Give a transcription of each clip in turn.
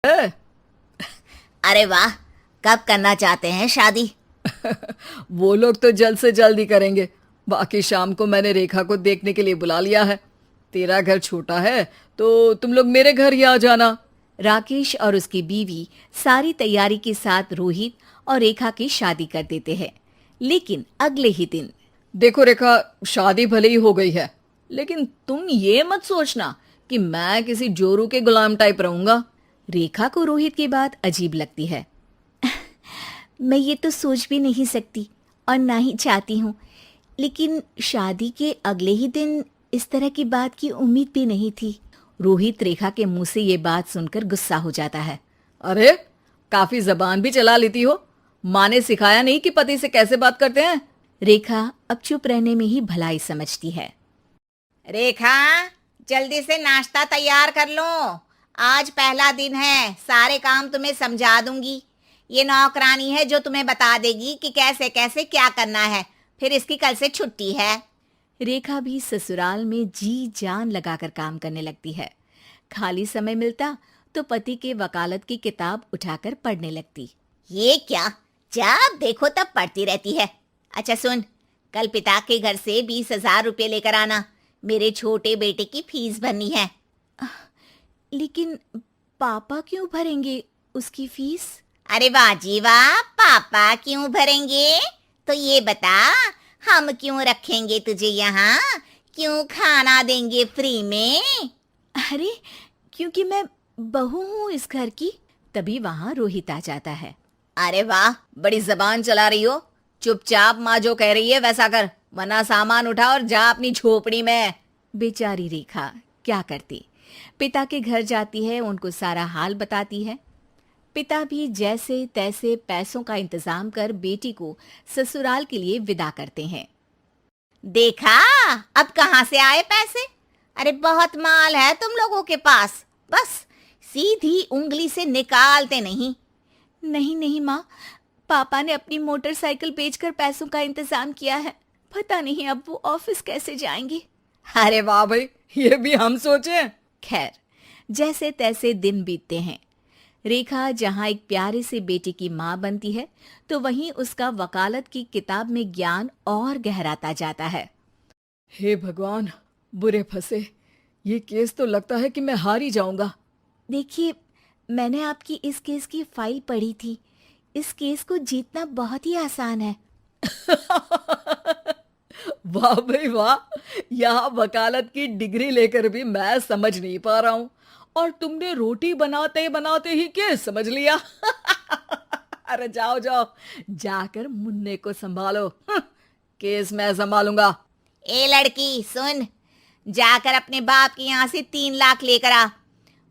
है। अरे वाह, कब करना चाहते हैं शादी? वो लोग तो जल्द से जल्द ही करेंगे। बाकी शाम को मैंने रेखा को देखने के लिए बुला लिया है। तेरा घर छोटा है तो तुम लोग मेरे घर ही आ जाना। राकेश और उसकी बीवी सारी तैयारी के साथ रोहित और रेखा की शादी कर देते हैं। लेकिन अगले ही दिन देखो रेखा, शादी भले ही हो गई है, लेकिन तुम ये मत सोचना कि मैं किसी जोरू के गुलाम टाइप रहूंगा। रेखा को रोहित की बात अजीब लगती है। मैं ये तो सोच भी नहीं सकती और ना ही चाहती हूँ, लेकिन शादी के अगले ही दिन इस तरह की बात की उम्मीद भी नहीं थी। रोहित रेखा के मुंह से ये बात सुनकर गुस्सा हो जाता है। अरे, काफी जबान भी चला लेती हो। माँ ने सिखाया नहीं कि पति से कैसे बात करते हैं? रेखा अब चुप रहने में ही भलाई समझती है। रेखा, जल्दी से नाश्ता तैयार कर लो। आज पहला दिन है, सारे काम तुम्हें समझा दूंगी। ये नौकरानी है जो तुम्हें बता देगी कि कैसे कैसे क्या करना है। फिर इसकी कल से छुट्टी है। रेखा भी ससुराल में जी जान लगाकर काम करने लगती है। खाली समय मिलता तो पति के वकालत की किताब उठाकर पढ़ने लगती। ये क्या, जब देखो तब पढ़ती रहती है। अच्छा सुन, कल पिता के घर से 20,000 रुपये लेकर आना। मेरे छोटे बेटे की फीस भरनी है। लेकिन पापा क्यों भरेंगे उसकी फीस? अरे वाह जी वाह, पापा क्यों भरेंगे? तो ये बता, हम क्यों रखेंगे तुझे यहाँ? क्यों खाना देंगे फ्री में? अरे, क्योंकि मैं बहू हूँ इस घर की। तभी वहाँ रोहित आ जाता है। अरे वाह, बड़ी जबान चला रही हो। चुपचाप माँ जो कह रही है वैसा कर, वरना सामान उठा और जा अपनी झोपड़ी में। बेचारी रेखा क्या करती, पिता के घर जाती है, उनको सारा हाल बताती है। पिता भी जैसे तैसे पैसों का इंतजाम कर बेटी को ससुराल के लिए विदा करते हैं। देखा, अब कहाँ से आए पैसे? अरे बहुत माल है तुम लोगों के पास, बस सीधी उंगली से निकालते नहीं। नहीं नहीं माँ, पापा ने अपनी मोटरसाइकिल बेचकर पैसों का इंतजाम किया है। पता नहीं अब वो ऑफिस कैसे जाएंगे। अरे वाह भाई, ये भी हम सोचे। खैर, जैसे तैसे दिन बीतते हैं। रेखा जहाँ एक प्यारे से बेटे की माँ बनती है, तो वहीं उसका वकालत की किताब में ज्ञान और गहराता जाता है। हे भगवान, बुरे फंसे। ये केस तो लगता है कि मैं हार ही जाऊंगा। देखिए, मैंने आपकी इस केस की फाइल पढ़ी थी। इस केस को जीतना बहुत ही आसान है। वाह भाई वाह, यहाँ वकालत की डिग्री लेकर भी मैं समझ नहीं पा रहा हूँ, और तुमने रोटी बनाते बनाते ही केस समझ लिया। अरे जाओ जाओ, जाकर मुन्ने को संभालो। केस मैं संभालूंगा। ए लड़की सुन, जाकर अपने बाप के यहाँ से 3 लाख लेकर आ।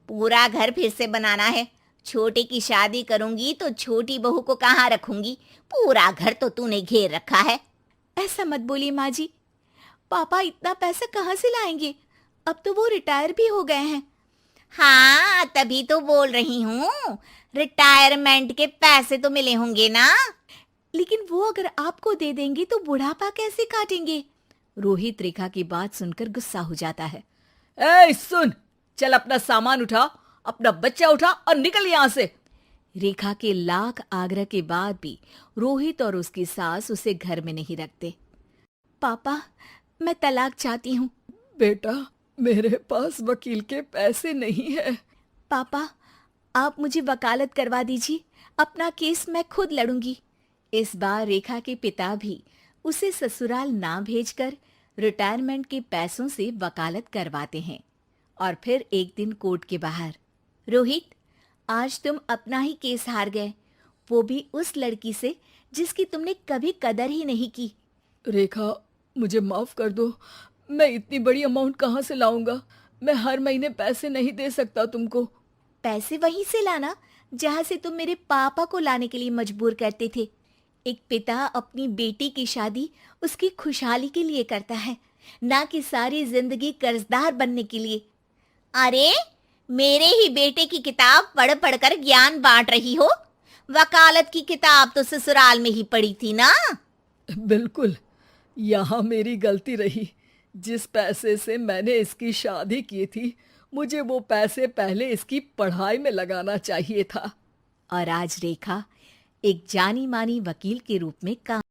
पूरा घर फिर से बनाना है। छोटे की शादी करूंगी तो छोटी बहू को कहाँ रखूंगी? पूरा घर तो तूने घेर रखा है। ऐसा मत बोलिए माँ जी। पापा इतना पैसा कहाँ से लाएंगे? अब तो वो रिटायर भी हो गए हैं। हाँ, तभी तो बोल रही हूँ, रिटायरमेंट के पैसे तो मिले होंगे ना। लेकिन वो अगर आपको दे देंगे तो बुढ़ापा कैसे काटेंगे? रोहित रेखा की बात सुनकर गुस्सा हो जाता है। ए सुन, चल अपना सामान उठा, अपना बच्चा उठा और निकल यहाँ से। रेखा के लाख आग्रह के बाद भी रोहित और उसकी सास उसे घर में नहीं रखते। पापा, मैं तलाक चाहती हूँ। बेटा, मेरे पास वकील के पैसे नहीं है। पापा, आप मुझे वकालत करवा दीजिए। अपना केस मैं खुद लड़ूंगी। इस बार रेखा के पिता भी उसे ससुराल ना भेजकर रिटायरमेंट के पैसों से वकालत करवाते हैं। और फिर एक दिन कोर्ट के बाहर, रोहित, आज तुम अपना ही केस हार गए, वो भी उस लड़की से जिसकी तुमने कभी कदर ही नहीं की। रेखा, मुझे माफ कर दो। मैं इतनी बड़ी अमाउंट कहाँ से लाऊंगा? मैं हर महीने पैसे नहीं दे सकता तुमको। पैसे वहीं से लाना जहां से तुम मेरे पापा को लाने के लिए मजबूर करते थे। एक पिता अपनी बेटी की शादी उसकी खुशहाली के लिए करता है, ना कि सारी जिंदगी कर्जदार बनने के लिए। अरे, मेरे ही बेटे की किताब पढ़ पढ़कर ज्ञान बांट रही हो। वकालत की किताब तो ससुराल में ही पढ़ी थी ना। बिल्कुल, यहाँ मेरी गलती रही। जिस पैसे से मैंने इसकी शादी की थी, मुझे वो पैसे पहले इसकी पढ़ाई में लगाना चाहिए था। और आज रेखा एक जानी मानी वकील के रूप में काम